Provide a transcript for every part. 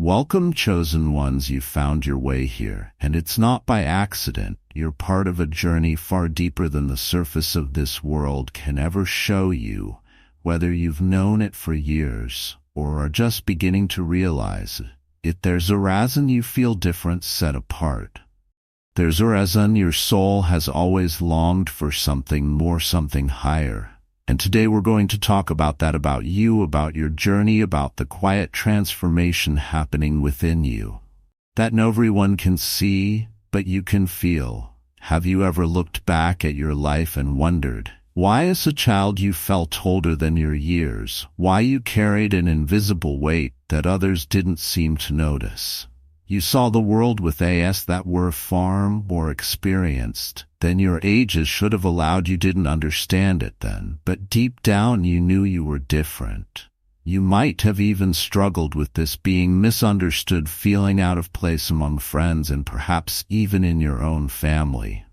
Welcome, chosen ones, you found your way here, and it's not by accident. You're part of a journey far deeper than the surface of this world can ever show you, whether you've known it for years or are just beginning to realize it. There's a reason you feel different, set apart. There's a reason your soul has always longed for something more, something higher. And today we're going to talk about that, about you, about your journey, about the quiet transformation happening within you that no everyone can see, but you can feel. Have you ever looked back at your life and wondered why as a child you felt older than your years, why you carried an invisible weight that others didn't seem to notice? You saw the world with eyes that were far more experienced than your ages should have allowed. You didn't understand it then, but deep down you knew you were different. You might have even struggled with this, being misunderstood, feeling out of place among friends and perhaps even in your own family.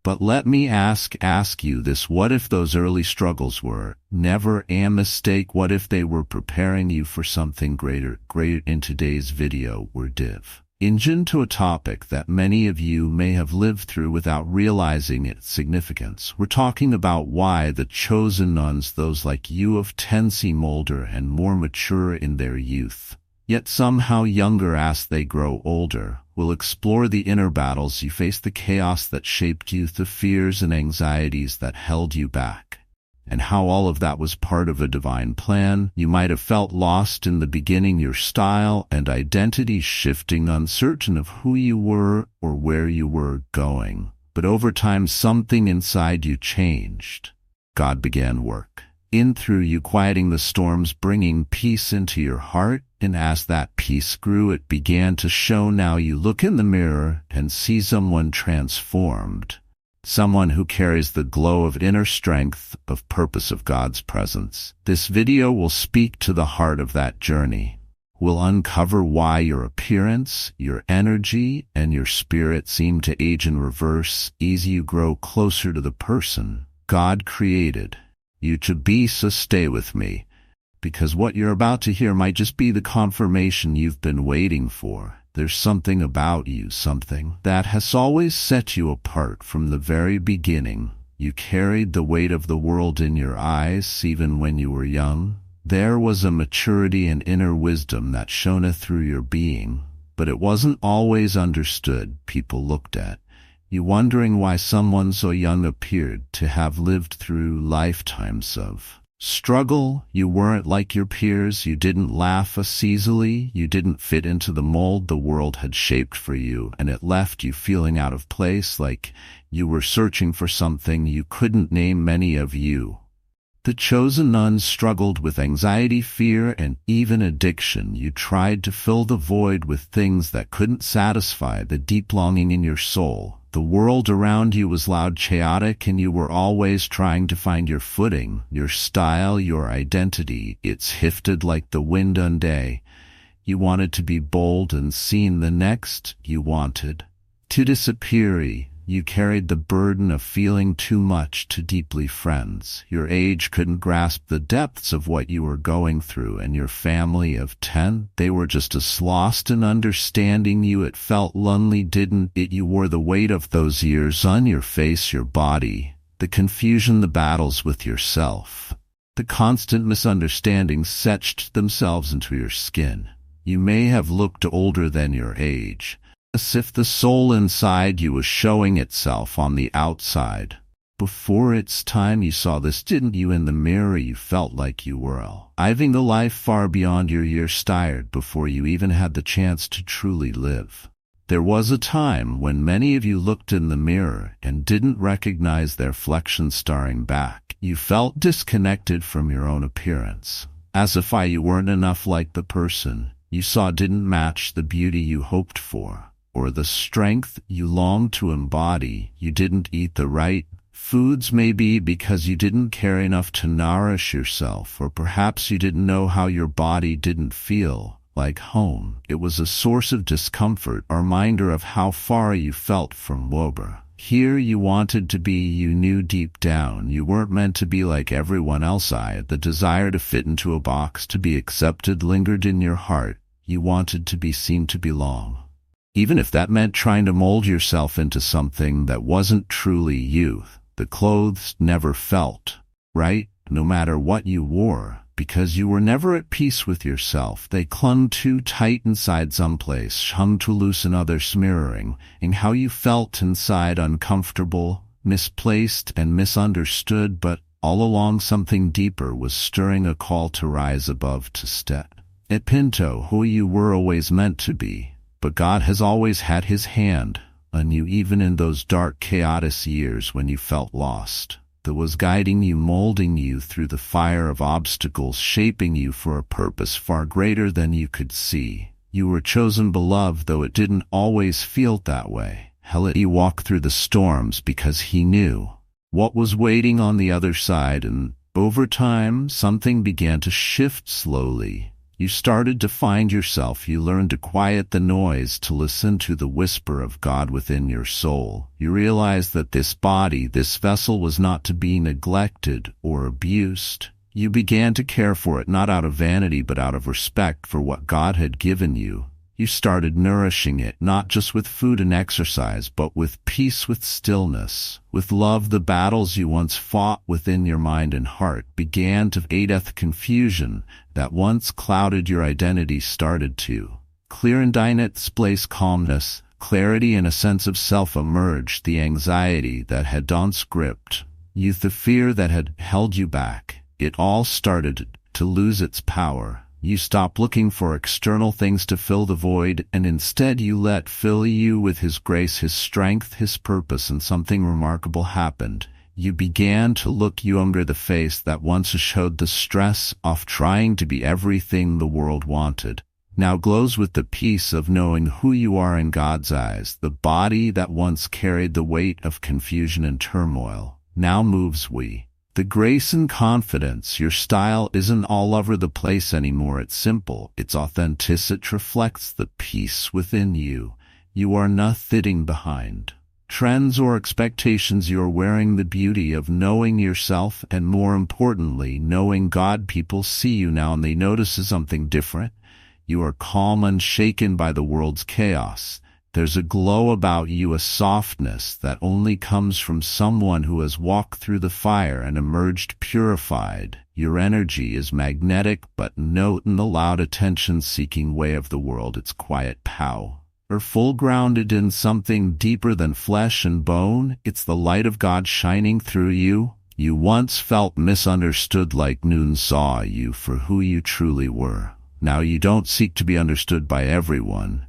But let me ask you this: what if those early struggles were never a mistake? What if they were preparing you for something greater? In today's video, we're dive into a topic that many of you may have lived through without realizing its significance. We're talking about why the chosen ones, those like you, of ten seem older and more mature in their youth, yet somehow younger as they grow older. We'll explore the inner battles you face, the chaos that shaped you, the fears and anxieties that held you back, and how all of that was part of a divine plan. You might have felt lost in the beginning, your style and identity shifting, uncertain of who you were or where you were going. But over time, something inside you changed. God began work in through you, quieting the storms, bringing peace into your heart. And as that peace grew, it began to show. Now you look in the mirror and see someone transformed. Someone who carries the glow of inner strength, of purpose, of God's presence. This video will speak to the heart of that journey. We'll uncover why your appearance, your energy, and your spirit seem to age in reverse as you grow closer to the person God created you to be. So stay with me, because what you're about to hear might just be the confirmation you've been waiting for. There's something about you, something that has always set you apart from the very beginning. You carried the weight of the world in your eyes even when you were young. There was a maturity and inner wisdom that shone through your being, but it wasn't always understood. People looked at you wondering why someone so young appeared to have lived through lifetimes of struggle. You weren't like your peers. You didn't laugh as easily. You didn't fit into the mold the world had shaped for you, and it left you feeling out of place, like you were searching for something you couldn't name. Many of you, the chosen ones, struggled with anxiety, fear, and even addiction. You tried to fill the void with things that couldn't satisfy the deep longing in your soul. The world around you was loud, chaotic, and you were always trying to find your footing, your style, your identity. It's shifted like the wind one day. You wanted to be bold and seen. The next, you wanted to disappear. You carried the burden of feeling too much, too deeply. Friends your age couldn't grasp the depths of what you were going through, and your family of 10, they were just as lost in understanding you. It felt lonely, didn't it? You wore the weight of those years on your face, your body, the confusion, the battles with yourself, the constant misunderstandings etched themselves into your skin. You may have looked older than your age, as if the soul inside you was showing itself on the outside. Before its time, you saw this, didn't you? In the mirror, you felt like you were living the life far beyond your years, tired before you even had the chance to truly live. There was a time when many of you looked in the mirror and didn't recognize their reflection staring back. You felt disconnected from your own appearance, as if you weren't enough, like the person you saw didn't match the beauty you hoped for, or the strength you longed to embody. You didn't eat the right foods, maybe because you didn't care enough to nourish yourself, or perhaps you didn't know how your body didn't feel like home. It was a source of discomfort, a reminder of how far you felt from Wobra. Here you wanted to be. You knew deep down you weren't meant to be like everyone else. The desire to fit into a box, to be accepted, lingered in your heart. You wanted to be seen to belong. Even if that meant trying to mold yourself into something that wasn't truly you. The clothes never felt right, no matter what you wore, because you were never at peace with yourself. They clung too tight inside someplace, hung too loose in others, mirroring in how you felt inside, uncomfortable, misplaced, and misunderstood. But all along something deeper was stirring, a call to rise above, to step at Pinto, who you were always meant to be. But God has always had his hand on you, even in those dark, chaotic years when you felt lost. That was guiding you, molding you through the fire of obstacles, shaping you for a purpose far greater than you could see. You were chosen, beloved, though it didn't always feel that way. He let you walk through the storms because he knew what was waiting on the other side, and over time, something began to shift slowly. You started to find yourself. You learned to quiet the noise, to listen to the whisper of God within your soul. You realized that this body, this vessel, was not to be neglected or abused. You began to care for it, not out of vanity, but out of respect for what God had given you. You started nourishing it, not just with food and exercise, but with peace, with stillness, with love. The battles you once fought within your mind and heart began to fade. The confusion that once clouded your identity started to clear, and in its place calmness, clarity, and a sense of self emerged. The anxiety that had once gripped you, the fear that had held you back, it all started to lose its power. You stopped looking for external things to fill the void, and instead you let fill you with his grace, his strength, his purpose, and something remarkable happened. You began to look younger. The face that once showed the stress of trying to be everything the world wanted now glows with the peace of knowing who you are in God's eyes. The body that once carried the weight of confusion and turmoil now moves the grace and confidence. Your style isn't all over the place anymore. It's simple, it's authentic, it reflects the peace within you. You are not fitting behind trends or expectations. You're wearing the beauty of knowing yourself, and more importantly, knowing God. People see you now and they notice something different. You are calm, unshaken by the world's chaos. There's a glow about you, a softness that only comes from someone who has walked through the fire and emerged purified. Your energy is magnetic, but note in the loud, attention-seeking way of the world. It's quiet, powerful, grounded in something deeper than flesh and bone. It's the light of God shining through you. You once felt misunderstood, like noon saw you for who you truly were. Now you don't seek to be understood by everyone,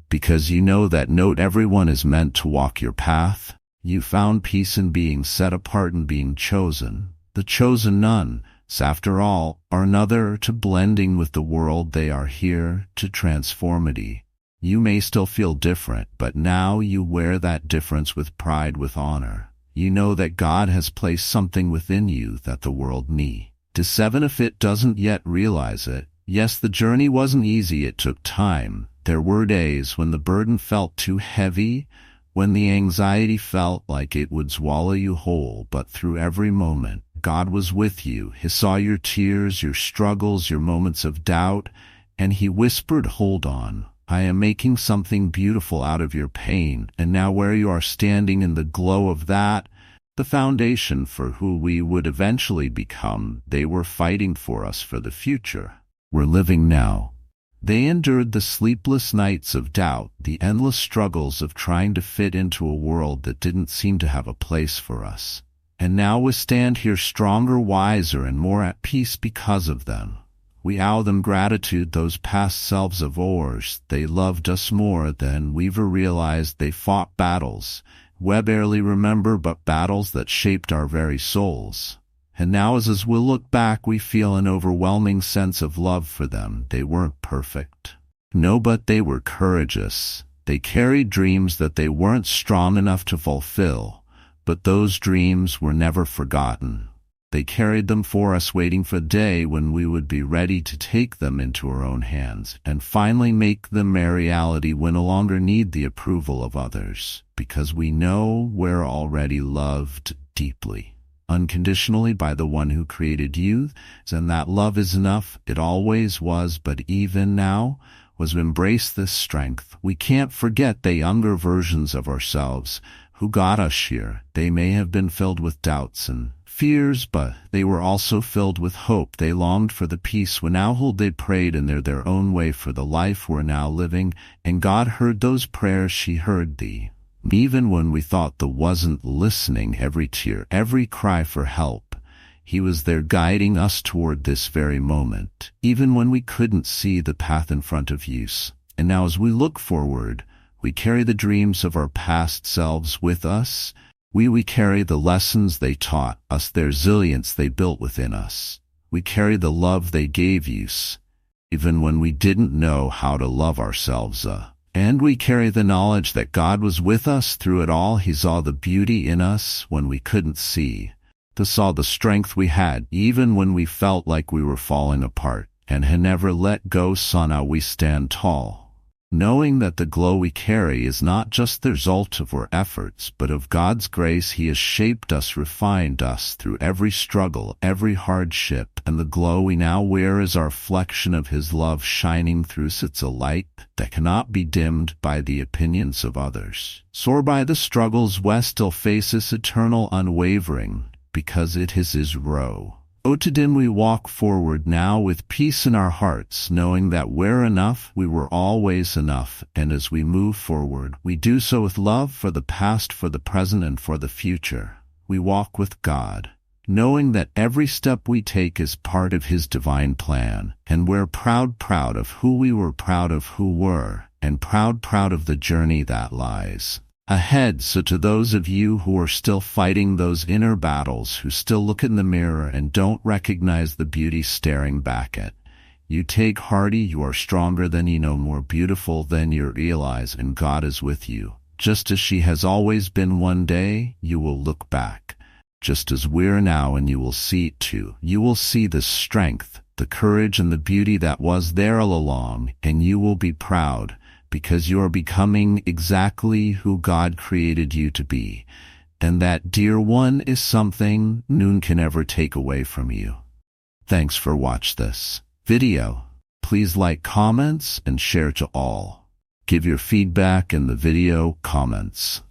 because you know that not everyone is meant to walk your path. You found peace in being set apart and being chosen. The chosen none, after all, are another to blending with the world. They are here to transformity. You may still feel different, but now you wear that difference with pride, with honor. You know that God has placed something within you that the world needs. Even if it doesn't yet realize it. Yes, the journey wasn't easy. It took time. There were days when the burden felt too heavy, when the anxiety felt like it would swallow you whole. But through every moment, God was with you. He saw your tears, your struggles, your moments of doubt, and he whispered, "Hold on. I am making something beautiful out of your pain." And now where you are standing in the glow of that, the foundation for who we would eventually become. They were fighting for us for the future we're living now. They endured the sleepless nights of doubt, the endless struggles of trying to fit into a world that didn't seem to have a place for us. And now we stand here stronger, wiser, and more at peace because of them. We owe them gratitude, those past selves of ours. They loved us more than we ever realized. They fought battles we barely remember, but battles that shaped our very souls. And now as we look back, we feel an overwhelming sense of love for them. They weren't perfect. No, but they were courageous. They carried dreams that they weren't strong enough to fulfill, but those dreams were never forgotten. They carried them for us, waiting for the day when we would be ready to take them into our own hands and finally make them a reality. We no longer need the approval of others, because we know we're already loved deeply, unconditionally by the one who created you, and that love is enough. It always was, but even now, was to embrace this strength. We can't forget the younger versions of ourselves who got us here. They may have been filled with doubts and fears, but they were also filled with hope. They longed for the peace we now hold. They prayed in their own way for the life we're now living, and God heard those prayers. She heard thee. Even when we thought the wasn't listening, every tear, every cry for help, He was there guiding us toward this very moment, even when we couldn't see the path in front of us. And now as we look forward, we carry the dreams of our past selves with us. We carry the lessons they taught us, their resilience they built within us. We carry the love they gave us, even when we didn't know how to love ourselves. And we carry the knowledge that God was with us through it all. He saw the beauty in us when we couldn't see. He saw the strength we had, even when we felt like we were falling apart, and had never let go. So now we stand tall, knowing that the glow we carry is not just the result of our efforts, but of God's grace. He has shaped us, refined us through every struggle, every hardship, and the glow we now wear is our reflection of His love shining through us. It's a light that cannot be dimmed by the opinions of others, or by the struggles we still face. Is eternal, unwavering, because it is His row. Today we walk forward now with peace in our hearts, knowing that we're enough, we were always enough, and as we move forward, we do so with love for the past, for the present, and for the future. We walk with God, knowing that every step we take is part of His divine plan, and we're proud of who we were, proud of who we're, and proud of the journey that lies ahead. So to those of you who are still fighting those inner battles, who still look in the mirror and don't recognize the beauty staring back at you, take heart. You are stronger than you know, more beautiful than you realize, and God is with you. Just as she has always been, one day you will look back, just as we're now, and you will see it too. You will see the strength, the courage, and the beauty that was there all along, and you will be proud, because you are becoming exactly who God created you to be. And that, dear one, is something noon can ever take away from you. Thanks for watching this video. Please like, comments, and share to all. Give your feedback in the video comments.